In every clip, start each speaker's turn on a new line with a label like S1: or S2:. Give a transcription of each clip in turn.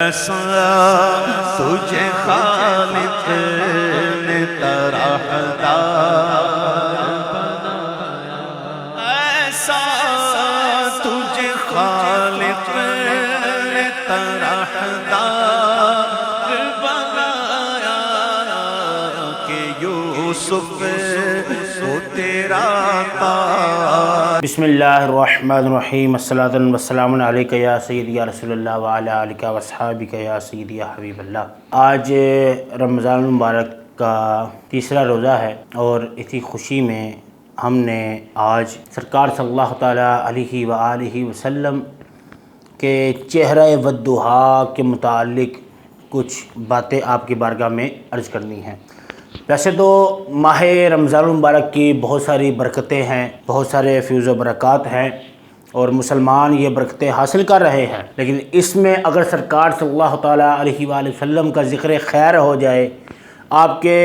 S1: ایسا تجھے خالق نے طرحدار بنایا، ایسا تجھے خالق نے طرحدار بنایا کہ یوسف کو تیرا تاج۔
S2: بسم اللہ الرحمن الرحیم، الصلاۃ والسلام علیکہ یا سیدی یا رسول اللہ وعلی آلہ واصحابہ یا سیدی یا حبیب اللہ۔ آج رمضان المبارک کا تیسرا روزہ ہے اور اسی خوشی میں ہم نے آج سرکار صلی اللہ تعالیٰ علیہ وآلہ وسلم کے چہرہ والضحیٰ کے متعلق کچھ باتیں آپ کی بارگاہ میں عرض کرنی ہیں۔ ویسے تو ماہ رمضان المبارک کی بہت ساری برکتیں ہیں، بہت سارے فیوز و برکات ہیں اور مسلمان یہ برکتیں حاصل کر رہے ہیں، لیکن اس میں اگر سرکار صلی اللہ تعالیٰ علیہ وآلہ وسلم کا ذکر خیر ہو جائے، آپ کے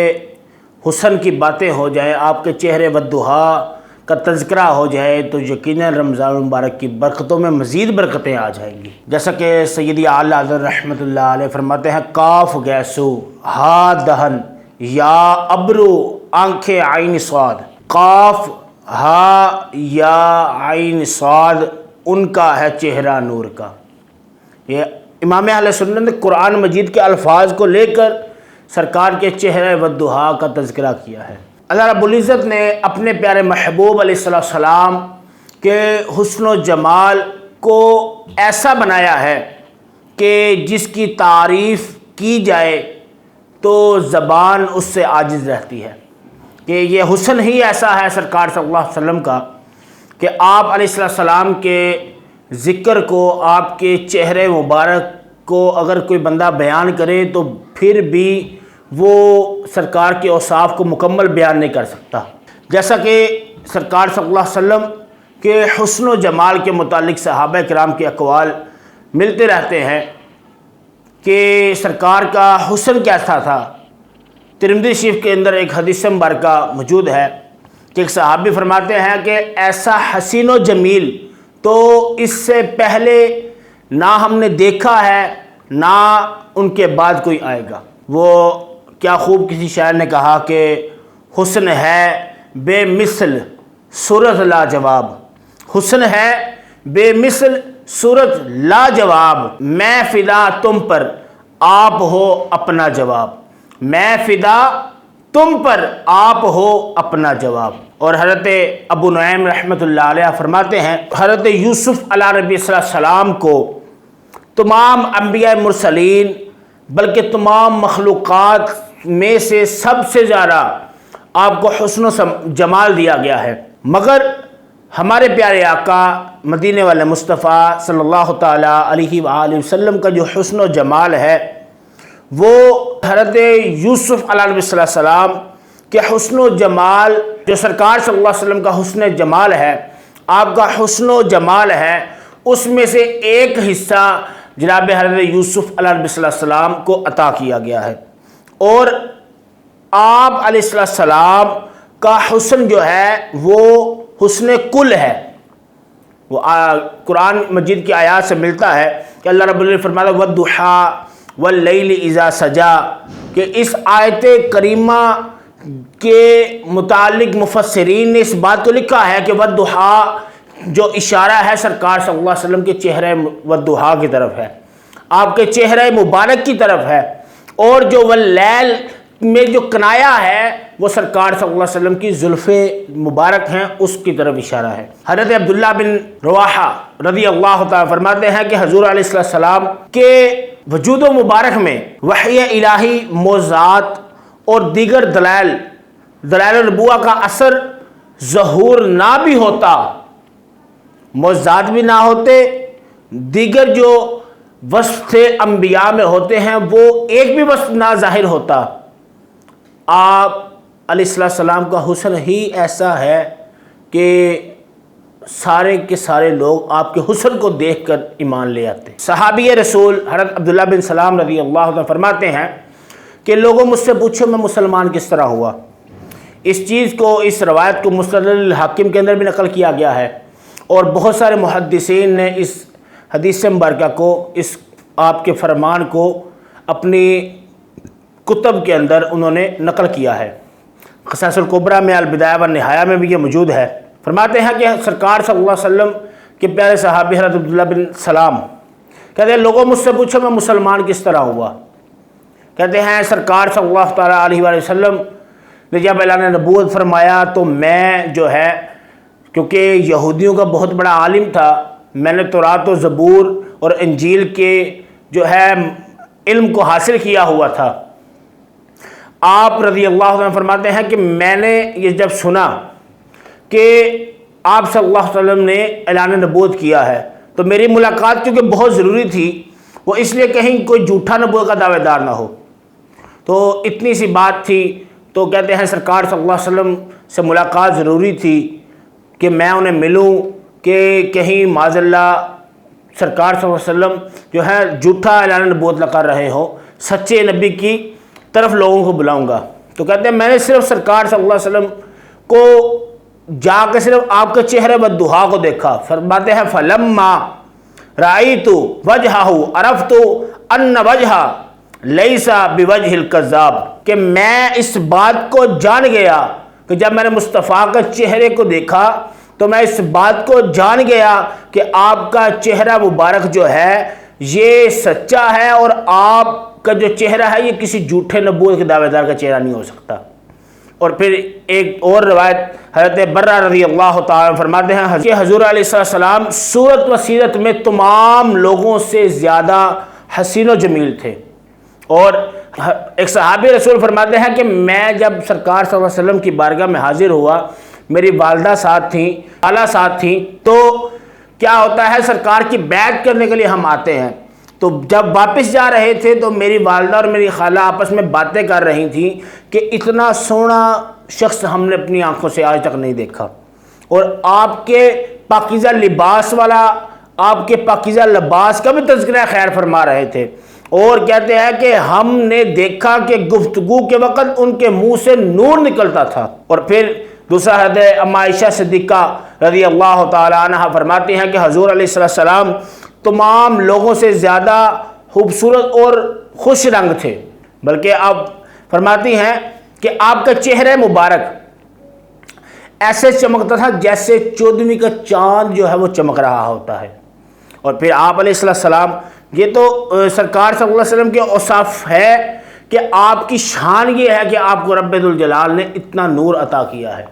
S2: حسن کی باتیں ہو جائیں، آپ کے چہرے والضحیٰ کا تذکرہ ہو جائے تو یقیناً رمضان المبارک کی برکتوں میں مزید برکتیں آ جائیں گی۔ جیسا کہ سیدی اعلیٰ حضرت رحمۃ اللہ علیہ فرماتے ہیں، کاف گیسو ہا دہن یا ابرو آنکھیں عین صاد، قاف ہا یا عین صاد ان کا ہے چہرہ نور کا۔ یہ امام اہل سنت نے قرآن مجید کے الفاظ کو لے کر سرکار کے چہرہ والضحیٰ کا تذکرہ کیا ہے۔ اللہ رب العزت نے اپنے پیارے محبوب علیہ السلام کے حسن و جمال کو ایسا بنایا ہے کہ جس کی تعریف کی جائے تو زبان اس سے عاجز رہتی ہے، کہ یہ حسن ہی ایسا ہے سرکار صلی اللہ علیہ وسلم کا کہ آپ علیہ السلام کے ذکر کو، آپ کے چہرے مبارک کو اگر کوئی بندہ بیان کرے تو پھر بھی وہ سرکار کے اوصاف کو مکمل بیان نہیں کر سکتا۔ جیسا کہ سرکار صلی اللہ علیہ وسلم کے حسن و جمال کے متعلق صحابہ کرام کے اقوال ملتے رہتے ہیں کہ سرکار کا حسن کیسا تھا۔ ترمذی شریف کے اندر ایک حدیث مبارکہ موجود ہے کہ ایک صحابی فرماتے ہیں کہ ایسا حسین و جمیل تو اس سے پہلے نہ ہم نے دیکھا ہے نہ ان کے بعد کوئی آئے گا۔ وہ کیا خوب کسی شاعر نے کہا کہ حسن ہے بے مثل صورت لاجواب، حسن ہے بے مثل صورت لاجواب، میں فدا تم پر آپ ہو اپنا جواب، میں فدا تم پر آپ ہو اپنا جواب۔ اور حضرت ابو نعیم رحمۃ اللہ علیہ فرماتے ہیں، حضرت یوسف علیہ نبی صلی اللہ علیہ وسلم کو تمام انبیاء مرسلین بلکہ تمام مخلوقات میں سے سب سے زیادہ آپ کو حسن و جمال دیا گیا ہے، مگر ہمارے پیارے آقا مدینے والے مصطفیٰ صلی اللہ تعالیٰ علیہ وآلہ وسلم کا جو حسن و جمال ہے وہ حضرت یوسف علیہ نبی صلی اللہ علیہ وسلم کے حسن و جمال، جو سرکار صلی اللہ علیہ وسلم کا حسن جمال ہے، آپ کا حسن و جمال ہے، اس میں سے ایک حصہ جناب حضرت یوسف علیہ نبی صلی اللہ علیہ وسلم کو عطا کیا گیا ہے۔ اور آپ علیہ السلام کا حسن جو ہے وہ حسن کل ہے، وہ قرآن مجید کی آیات سے ملتا ہے کہ اللہ رب العزت فرماتا ہے والضحیٰ واللیل اذا سجا، کہ اس آیت کریمہ کے متعلق مفسرین نے اس بات کو لکھا ہے کہ والضحیٰ جو اشارہ ہے سرکار صلی اللہ علیہ وسلم کے چہرہ والضحیٰ کی طرف ہے، آپ کے چہرہ مبارک کی طرف ہے، اور جو واللیل میں جو کنایا ہے وہ سرکار صلی اللہ علیہ وسلم کی زلف مبارک ہیں، اس کی طرف اشارہ ہے۔ حضرت عبداللہ بن رواحہ رضی اللہ تعالیٰ فرماتے ہیں کہ حضور علیہ السلام کے وجود و مبارک میں وحی الہی، معجزات اور دیگر دلائل النبوہ کا اثر ظہور نہ بھی ہوتا، معجزات بھی نہ ہوتے، دیگر جو وصف تھے انبیاء میں ہوتے ہیں وہ ایک بھی وصف نہ ظاہر ہوتا، آپ علیہ السلام کا حسن ہی ایسا ہے کہ سارے کے سارے لوگ آپ کے حسن کو دیکھ کر ایمان لے آتے ہیں۔ صحابی رسول حضرت عبداللہ بن سلام رضی اللہ عنہ فرماتے ہیں کہ لوگوں مجھ سے پوچھو میں مسلمان کس طرح ہوا۔ اس چیز کو، اس روایت کو مستدرک الحاکم کے اندر بھی نقل کیا گیا ہے اور بہت سارے محدثین نے اس حدیث مبارکہ کو اس آپ کے فرمان کو اپنی کتب کے اندر انہوں نے نقل کیا ہے۔ قصص الکبریٰ میں، البدایہ والنہایہ میں بھی یہ موجود ہے۔ فرماتے ہیں کہ سرکار صلی اللہ علیہ وسلم کے پیارے صحابی حضرت عبداللہ بن سلام کہتے ہیں لوگوں مجھ سے پوچھو میں مسلمان کس طرح ہوا؟ کہتے ہیں سرکار صلی اللہ تعالیٰ علیہ وآلہ وسلم نے جب اعلان نبوت فرمایا تو میں جو ہے کیونکہ یہودیوں کا بہت بڑا عالم تھا، میں نے تورات و زبور اور انجیل کے جو ہے علم کو حاصل کیا ہوا تھا۔ آپ رضی اللہ عنہ فرماتے ہیں کہ میں نے یہ جب سنا کہ آپ صلی اللہ علیہ وسلم نے اعلان نبوت کیا ہے تو میری ملاقات کیونکہ بہت ضروری تھی، وہ اس لیے کہیں کوئی جھوٹا نبوت کا دعوے دار نہ ہو، تو اتنی سی بات تھی۔ تو کہتے ہیں سرکار صلی اللہ علیہ وسلم سے ملاقات ضروری تھی کہ میں انہیں ملوں کہ کہیں معاذ اللہ سرکار صلی اللہ علیہ وسلم جو ہے جھوٹا اعلان نبوت نہ کر رہے ہوں، سچے نبی کی طرف لوگوں کو بلاؤں گا۔ تو کہتے ہیں میں نے صرف سرکار صلی اللہ علیہ وسلم کو جا کے صرف آپ کے چہرے والضحیٰ کو دیکھا۔ فرماتے ہیں فلما رأیت وجہہ عرفت ان وجہ لیس بوجہ الکذاب، کہ میں اس بات کو جان گیا کہ جب میں نے مصطفیٰ کے چہرے کو دیکھا تو میں اس بات کو جان گیا کہ آپ کا چہرہ مبارک جو ہے یہ سچا ہے اور آپ کا جو چہرہ ہے یہ کسی جھوٹے نبوت کے دعوے دار کا چہرہ نہیں ہو سکتا۔ اور پھر ایک اور روایت حضرت برہ رضی اللہ تعالیٰ فرماتے ہیں کہ حضور علیہ السلام صورت و سیرت میں تمام لوگوں سے زیادہ حسین و جمیل تھے۔ اور ایک صحابی رسول فرماتے ہیں کہ میں جب سرکار صلی اللہ علیہ وسلم کی بارگاہ میں حاضر ہوا، میری والدہ ساتھ تھیں، خالہ ساتھ تھیں، تو کیا ہوتا ہے سرکار کی بیعت کرنے کے لیے ہم آتے ہیں، تو جب واپس جا رہے تھے تو میری والدہ اور میری خالہ آپس میں باتیں کر رہی تھیں کہ اتنا سونا شخص ہم نے اپنی آنکھوں سے آج تک نہیں دیکھا، اور آپ کے پاکیزہ لباس والا، آپ کے پاکیزہ لباس کا بھی تذکرہ خیر فرما رہے تھے، اور کہتے ہیں کہ ہم نے دیکھا کہ گفتگو کے وقت ان کے منہ سے نور نکلتا تھا۔ اور پھر دوسرا حضرت اما عائشہ صدیقہ رضی اللہ تعالی عنہ فرماتی ہیں کہ حضور علیہ السلام تمام لوگوں سے زیادہ خوبصورت اور خوش رنگ تھے، بلکہ آپ فرماتی ہیں کہ آپ کا چہرہ مبارک ایسے چمکتا تھا جیسے 14ویں کا چاند جو ہے وہ چمک رہا ہوتا ہے۔ اور پھر آپ علیہ السلام، یہ تو سرکار صلی اللہ علیہ وسلم کے اوصاف ہے کہ آپ کی شان یہ ہے کہ آپ کو رب ذوالجلال نے اتنا نور عطا کیا ہے۔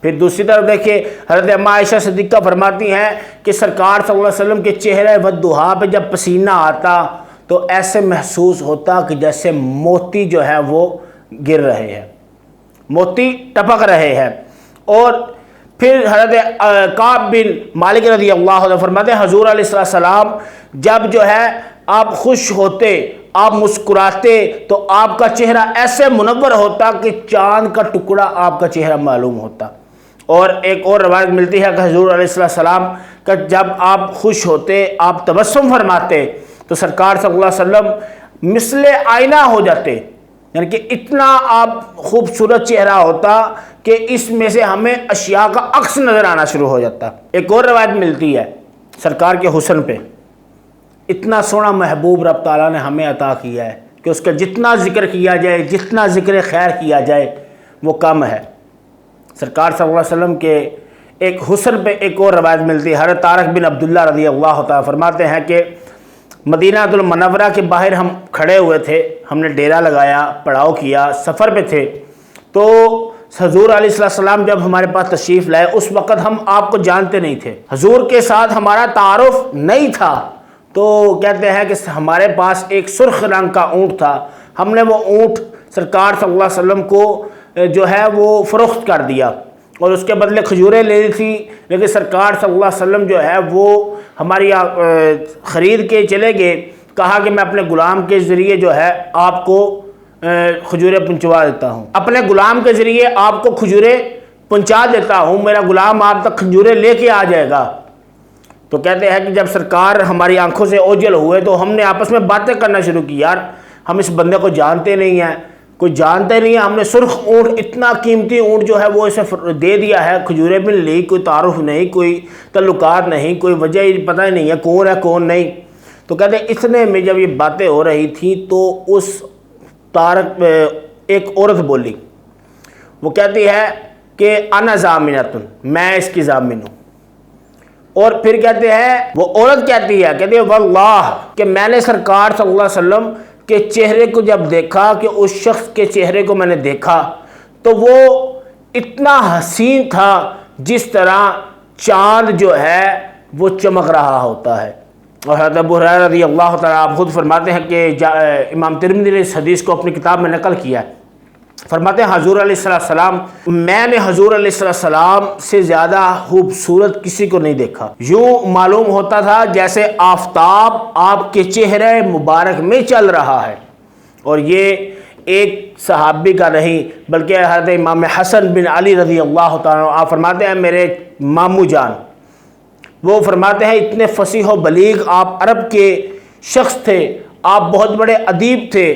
S2: پھر دوسری طرف دیکھیں حضرت اما عائشہ صدیقہ فرماتی ہیں کہ سرکار صلی اللہ علیہ وسلم کے چہرے والضحیٰ پہ جب پسینہ آتا تو ایسے محسوس ہوتا کہ جیسے موتی جو ہے وہ گر رہے ہیں، موتی ٹپک رہے ہیں۔ اور پھر حضرت کعب بن مالک رضی اللہ عنہ فرماتے ہیں حضور علیہ السلام جب جو ہے آپ خوش ہوتے، آپ مسکراتے تو آپ کا چہرہ ایسے منور ہوتا کہ چاند کا ٹکڑا آپ کا چہرہ معلوم ہوتا۔ اور ایک اور روایت ملتی ہے کہ حضور علیہ السلام کہ جب آپ خوش ہوتے، آپ تبسم فرماتے تو سرکار صلی اللہ علیہ وسلم مثل آئینہ ہو جاتے، یعنی کہ اتنا آپ خوبصورت چہرہ ہوتا کہ اس میں سے ہمیں اشیاء کا عکس نظر آنا شروع ہو جاتا۔ ایک اور روایت ملتی ہے سرکار کے حسن پہ، اتنا سونا محبوب رب تعالیٰ نے ہمیں عطا کیا ہے کہ اس کا جتنا ذکر کیا جائے، جتنا ذکر خیر کیا جائے وہ کم ہے۔ سرکار صلی اللہ علیہ وسلم کے ایک حسن پہ ایک اور روایت ملتی ہے، حضرت طارق بن عبداللہ رضی اللہ تعالیٰ فرماتے ہیں کہ مدینہ المنورہ کے باہر ہم کھڑے ہوئے تھے، ہم نے ڈیرا لگایا، پڑاؤ کیا، سفر پہ تھے، تو حضور علیہ السلام جب ہمارے پاس تشریف لائے اس وقت ہم آپ کو جانتے نہیں تھے، حضور کے ساتھ ہمارا تعارف نہیں تھا، تو کہتے ہیں کہ ہمارے پاس ایک سرخ رنگ کا اونٹ تھا، ہم نے وہ اونٹ سرکار صلی اللہ علیہ وسلم کو جو ہے وہ فروخت کر دیا اور اس کے بدلے کھجوریں لے لی تھی، لیکن سرکار صلی اللہ علیہ وسلم جو ہے وہ ہماری خرید کے چلے گئے، کہا کہ میں اپنے غلام کے ذریعے جو ہے آپ کو کھجوریں پہنچوا دیتا ہوں، اپنے غلام کے ذریعے آپ کو کھجوریں پہنچا دیتا ہوں، میرا غلام آپ تک کھجوریں لے کے آ جائے گا۔ تو کہتے ہیں کہ جب سرکار ہماری آنکھوں سے اوجھل ہوئے تو ہم نے آپس میں باتیں کرنا شروع کی، یار ہم اس بندے کو جانتے نہیں ہیں، کوئی جانتے نہیں ہے، ہم نے سرخ اونٹ، اتنا قیمتی اونٹ جو ہے وہ اسے دے دیا ہے، کھجوریں بھی لی، کوئی تعارف نہیں، کوئی تعلقات نہیں، کوئی وجہ پتہ ہی نہیں ہے کون ہے کون نہیں۔ تو کہتے ہیں اتنے میں جب یہ باتیں ہو رہی تھیں تو اس طارق ایک عورت بولی، وہ کہتی ہے کہ انا ضامنۃ، میں اس کی ضامن ہوں۔ اور پھر کہتے ہیں، وہ عورت کہتی ہے واللہ کہ میں نے سرکار صلی اللہ علیہ وسلم کے چہرے کو جب دیکھا، کہ اس شخص کے چہرے کو میں نے دیکھا تو وہ اتنا حسین تھا جس طرح چاند جو ہے وہ چمک رہا ہوتا ہے۔ اور حضرت ابو ہریرہ رضی اللہ تعالیٰ آپ خود فرماتے ہیں کہ امام ترمذی نے اس حدیث کو اپنی کتاب میں نقل کیا ہے، فرماتے ہیں حضور علیہ السلام، میں نے حضور علیہ السلام سے زیادہ خوبصورت کسی کو نہیں دیکھا، یوں معلوم ہوتا تھا جیسے آفتاب آپ کے چہرے مبارک میں چل رہا ہے۔ اور یہ ایک صحابی کا نہیں بلکہ حضرت امام حسن بن علی رضی اللہ تعالیٰ آپ فرماتے ہیں میرے ماموں جان، وہ فرماتے ہیں اتنے فصیح و بلیغ آپ عرب کے شخص تھے، آپ بہت بڑے ادیب تھے،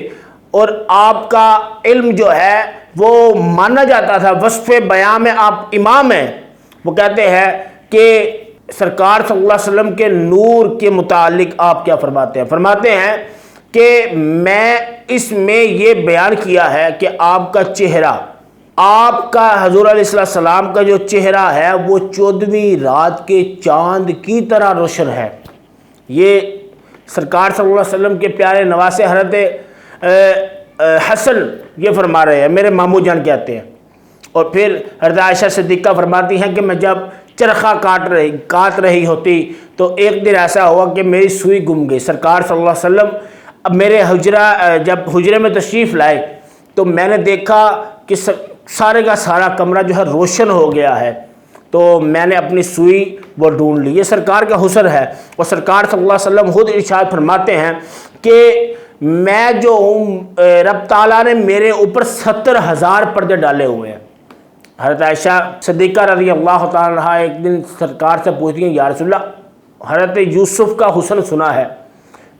S2: اور آپ کا علم جو ہے وہ مانا جاتا تھا، وصف بیان میں آپ امام ہیں۔ وہ کہتے ہیں کہ سرکار صلی اللہ علیہ وسلم کے نور کے متعلق آپ کیا فرماتے ہیں؟ فرماتے ہیں کہ میں اس میں یہ بیان کیا ہے کہ آپ کا چہرہ، آپ کا حضور علیہ السلام کا جو چہرہ ہے وہ 14ویں رات کے چاند کی طرح روشن ہے۔ یہ سرکار صلی اللہ علیہ وسلم کے پیارے نواسے حضرت حسن یہ فرما رہے ہیں، میرے ماموں جان کہتے ہیں۔ اور پھر حضرت عائشہ صدیقہ فرماتی ہیں کہ میں جب چرخہ کاٹ رہی ہوتی تو ایک دن ایسا ہوا کہ میری سوئی گم گئی۔ سرکار صلی اللہ علیہ وسلم اب میرے جب حجرے میں تشریف لائے تو میں نے دیکھا کہ سارے کا سارا کمرہ جو ہے روشن ہو گیا ہے، تو میں نے اپنی سوئی وہ ڈھونڈ لی۔ یہ سرکار کا حسن ہے۔ اور سرکار صلی اللہ علیہ وسلم خود ارشاد فرماتے ہیں کہ میں جو ہوں، رب تعالیٰ نے میرے اوپر 70,000 پردے ڈالے ہوئے ہیں۔ حضرت عائشہ صدیقہ رضی اللہ تعالیٰ عنہا ایک دن سرکار سے پوچھتی ہیں، یا رسول اللہ حضرت یوسف کا حسن سنا ہے،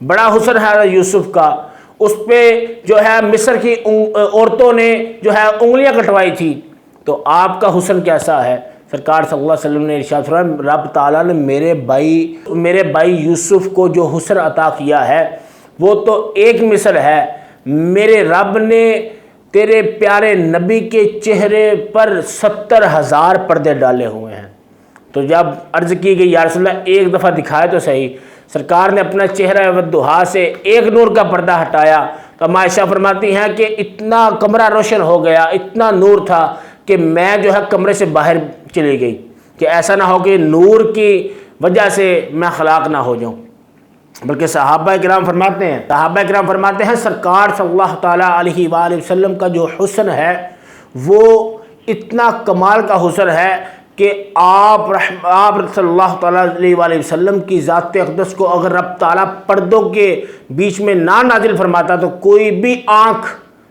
S2: بڑا حسن ہے حضرت یوسف کا، اس پہ جو ہے مصر کی عورتوں نے جو ہے انگلیاں کٹوائی تھی، تو آپ کا حسن کیسا ہے؟ سرکار صلی اللہ علیہ وسلم نے ارشاد فرمایا رب تعالیٰ نے میرے بھائی یوسف کو جو حسن عطا کیا ہے وہ تو ایک مثل ہے، میرے رب نے تیرے پیارے نبی کے چہرے پر 70,000 پردے ڈالے ہوئے ہیں۔ تو جب عرض کی گئی یا رسول اللہ ایک دفعہ دکھائے تو صحیح، سرکار نے اپنا چہرہ ودہا سے ایک نور کا پردہ ہٹایا تو عائشہ فرماتی ہیں کہ اتنا کمرہ روشن ہو گیا، اتنا نور تھا کہ میں جو ہے کمرے سے باہر چلی گئی، کہ ایسا نہ ہو کہ نور کی وجہ سے میں ہلاک نہ ہو جاؤں۔ بلکہ صحابہ کرام فرماتے ہیں صلی اللہ تعالیٰ علیہ وآلہ وسلم کا جو حسن ہے وہ اتنا کمال کا حسن ہے کہ آپ صلی اللہ تعالیٰ علیہ وآلہ وسلم کی ذات اقدس کو اگر رب تعالیٰ پردوں کے بیچ میں نہ نازل فرماتا تو کوئی بھی آنکھ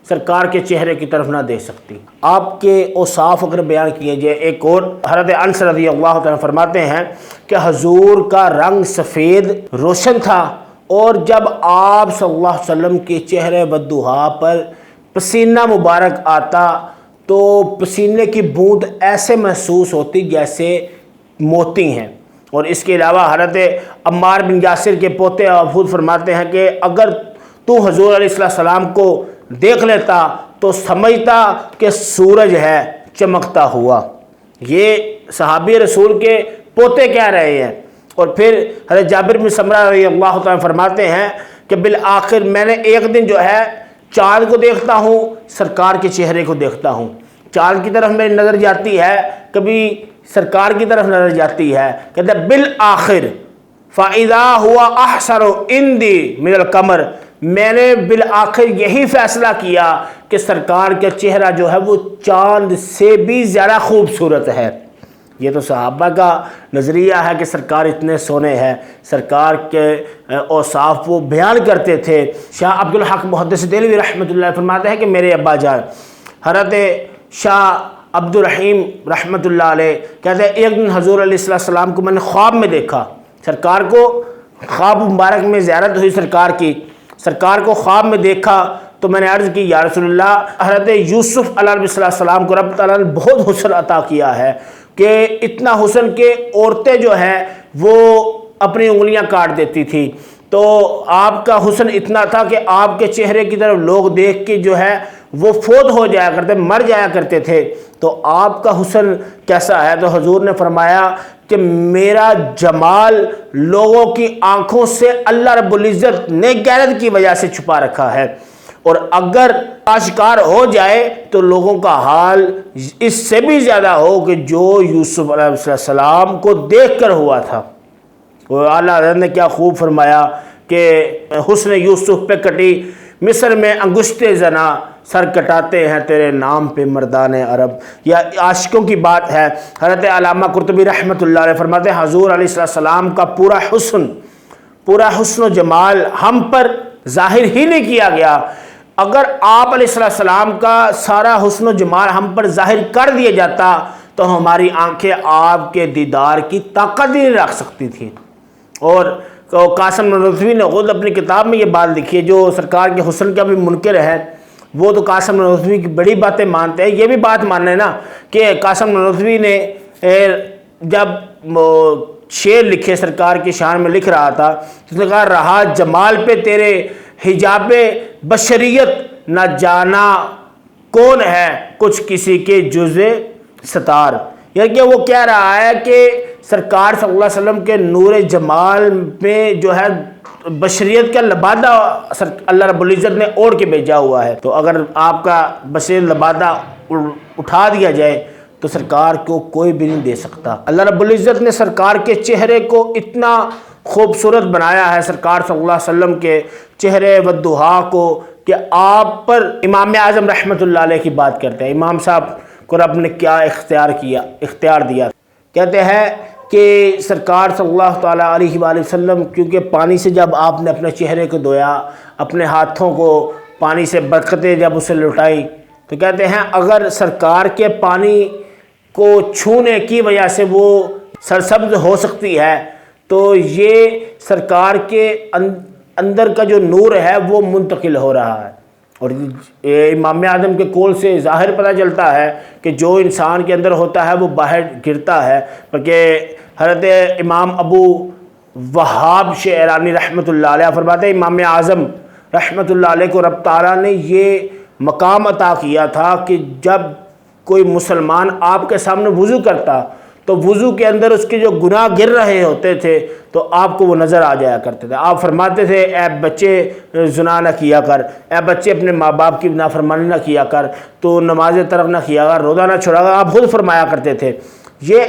S2: سرکار کے چہرے کی طرف نہ دیکھ سکتی۔ آپ کے اوصاف اگر بیان کیے جائے، ایک اور حضرت انس رضی اللہ تعالیٰ فرماتے ہیں کہ حضور کا رنگ سفید روشن تھا، اور جب آپ صلی اللہ علیہ وسلم کے چہرے ودہا پر پسینہ مبارک آتا تو پسینے کی بوند ایسے محسوس ہوتی جیسے موتی ہیں۔ اور اس کے علاوہ حضرت عمار بن یاسر کے پوتے خود فرماتے ہیں کہ اگر تو حضور علیہ السلام کو دیکھ لیتا تو سمجھتا کہ سورج ہے چمکتا ہوا۔ یہ صحابی رسول کے پوتے کہہ رہے ہیں۔ اور پھر حضرت جابر بن سمرہ رضی اللہ تعالیٰ فرماتے ہیں کہ بالآخر میں نے ایک دن جو ہے چاند کو دیکھتا ہوں، سرکار کے چہرے کو دیکھتا ہوں، چاند کی طرف میری نظر جاتی ہے، کبھی سرکار کی طرف نظر جاتی ہے، کہتے ہیں بالآخر فَإِذَا هُوَ أَحْسَنُ عِنْدِي مِنَ الْقَمَرِ، میں نے بالآخر یہی فیصلہ کیا کہ سرکار کا چہرہ جو ہے وہ چاند سے بھی زیادہ خوبصورت ہے۔ یہ تو صحابہ کا نظریہ ہے کہ سرکار اتنے سونے ہیں، سرکار کے اوصاف وہ بیان کرتے تھے۔ شاہ عبدالحق محدث دہلوی رحمۃ اللہ فرماتے ہیں کہ میرے ابا جان حضرت شاہ عبد الرحیم رحمۃ اللہ علیہ کہتے ہیں ایک دن حضور علیہ السلام کو میں نے خواب میں دیکھا، سرکار کو خواب مبارک میں زیارت ہوئی سرکار کو خواب میں دیکھا تو میں نے عرض کی یا رسول اللہ حضرت یوسف علیہ السلام کو رب تعالیٰ نے بہت حسن عطا کیا ہے کہ اتنا حسن کہ عورتیں جو ہیں وہ اپنی انگلیاں کاٹ دیتی تھی۔ تو آپ کا حسن اتنا تھا کہ آپ کے چہرے کی طرف لوگ دیکھ کے جو ہے وہ فوت ہو جایا کرتے، مر جایا کرتے تھے۔ تو آپ کا حسن کیسا ہے؟ تو حضور نے فرمایا کہ میرا جمال لوگوں کی آنکھوں سے اللہ رب العزت نے غیرت کی وجہ سے چھپا رکھا ہے، اور اگر آشکار ہو جائے تو لوگوں کا حال اس سے بھی زیادہ ہو کہ جو یوسف علیہ السلام کو دیکھ کر ہوا تھا۔ اور اعلیٰ حضرت نے کیا خوب فرمایا کہ حسن یوسف پہ کٹی مصر میں انگشت زنا، سر کٹاتے ہیں تیرے نام پہ مردان عرب۔ یہ عاشقوں کی بات ہے۔ حضرت علامہ قرطبی رحمۃ اللہ علیہ فرماتے ہیں حضور علیہ السلام کا پورا حسن و جمال ہم پر ظاہر ہی نہیں کیا گیا۔ اگر آپ علیہ السلام کا سارا حسن و جمال ہم پر ظاہر کر دیا جاتا تو ہماری آنکھیں آپ کے دیدار کی طاقت ہی نہیں رکھ سکتی تھیں۔ اور قاسم نانوتوی نے خود اپنی کتاب میں یہ بات لکھی ہے، جو سرکار کے حسن کا بھی منکر ہے وہ تو قاسم نانوتوی کی بڑی باتیں مانتے ہیں۔ یہ بھی بات ماننے نا کہ قاسم نانوتوی نے جب شعر لکھے سرکار کی شان میں لکھ رہا تھا تو اس نے کہا رہا جمال پہ تیرے حجاب بشریت، نہ جانا کون ہے کچھ کسی کے جز ستار۔ یعنی کہ وہ کہہ رہا ہے کہ سرکار صلی اللہ علیہ وسلم کے نور جمال میں جو ہے بشریت کا لبادہ اللہ رب العزت نے اوڑھ کے بھیجا ہوا ہے۔ تو اگر آپ کا بشریت لبادہ اٹھا دیا جائے تو سرکار کو کوئی بھی نہیں دے سکتا۔ اللہ رب العزت نے سرکار کے چہرے کو اتنا خوبصورت بنایا ہے، سرکار صلی اللہ علیہ وسلم کے چہرے والضحیٰ کو، کہ آپ پر امام اعظم رحمۃ اللہ علیہ کی بات کرتے ہیں۔ امام صاحب کو رب نے کیا اختیار دیا؟ کہتے ہیں کہ سرکار صلی اللہ تعالیٰ علیہ وآلہ وسلم کیونکہ پانی سے جب آپ نے اپنے چہرے کو دھویا، اپنے ہاتھوں کو پانی سے برکتیں جب اسے لٹائیں، تو کہتے ہیں اگر سرکار کے پانی کو چھونے کی وجہ سے وہ سرسبز ہو سکتی ہے تو یہ سرکار کے اندر کا جو نور ہے وہ منتقل ہو رہا ہے۔ اور امام اعظم کے قول سے ظاہر پتہ چلتا ہے کہ جو انسان کے اندر ہوتا ہے وہ باہر گرتا ہے، بلکہ حضرت امام ابو وہاب شعرانی رحمۃ اللہ علیہ فرماتے ہیں امام اعظم رحمۃ اللہ علیہ کو رب تعالیٰ نے یہ مقام عطا کیا تھا کہ جب کوئی مسلمان آپ کے سامنے وضو کرتا تو وضو کے اندر اس کے جو گناہ گر رہے ہوتے تھے تو آپ کو وہ نظر آ جایا کرتے تھے۔ آپ فرماتے تھے اے بچے زنا نہ کیا کر، اے بچے اپنے ماں باپ کی نافرمانی نہ کیا کر، تو نماز ترک نہ کیا کر، روزہ نہ چھوڑا کر، آپ خود فرمایا کرتے تھے۔ یہ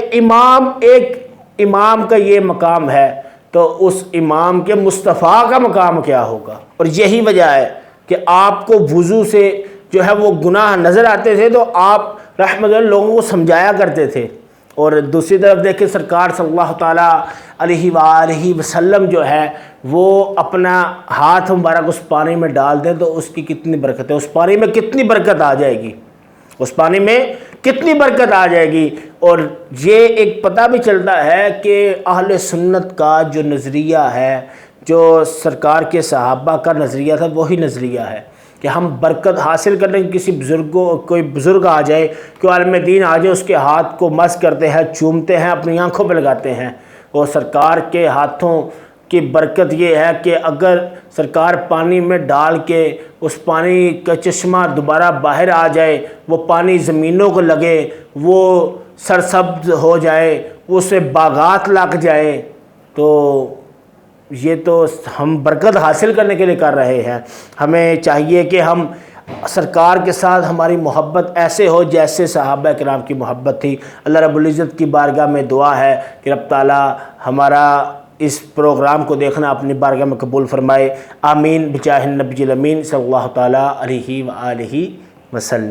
S2: ایک امام کا یہ مقام ہے تو اس امام کے مصطفیٰ کا مقام کیا ہوگا؟ اور یہی وجہ ہے کہ آپ کو وضو سے جو ہے وہ گناہ نظر آتے تھے تو آپ رحمت اللہ لوگوں کو سمجھایا کرتے تھے۔ اور دوسری طرف دیکھیں سرکار صلی اللہ تعالیٰ علیہ وآلہ وسلم جو ہے وہ اپنا ہاتھ مبارک اس پانی میں ڈال دیں تو اس کی کتنی برکت ہے، اس پانی میں کتنی برکت آ جائے گی، اس پانی میں کتنی برکت آ جائے گی۔ اور یہ ایک پتہ بھی چلتا ہے کہ اہل سنت کا جو نظریہ ہے، جو سرکار کے صحابہ کا نظریہ تھا وہی نظریہ ہے کہ ہم برکت حاصل کرنے کسی کوئی بزرگ آ جائے، کوئی عالم دین آ جائے، اس کے ہاتھ کو مس کرتے ہیں، چومتے ہیں، اپنی آنکھوں پہ لگاتے ہیں۔ اور سرکار کے ہاتھوں کی برکت یہ ہے کہ اگر سرکار پانی میں ڈال کے اس پانی کا چشمہ دوبارہ باہر آ جائے، وہ پانی زمینوں کو لگے، وہ سرسبز ہو جائے، اس سے باغات لگ جائے، تو یہ تو ہم برکت حاصل کرنے کے لیے کر رہے ہیں۔ ہمیں چاہیے کہ ہم سرکار کے ساتھ ہماری محبت ایسے ہو جیسے صحابہ کرام کی محبت تھی۔ اللہ رب العزت کی بارگاہ میں دعا ہے کہ رب تعالیٰ ہمارا اس پروگرام کو دیکھنا اپنی بارگاہ میں قبول فرمائے۔ آمین بجاہ النبی الامین صلی اللہ تعالیٰ علیہ وآلہ وسلم۔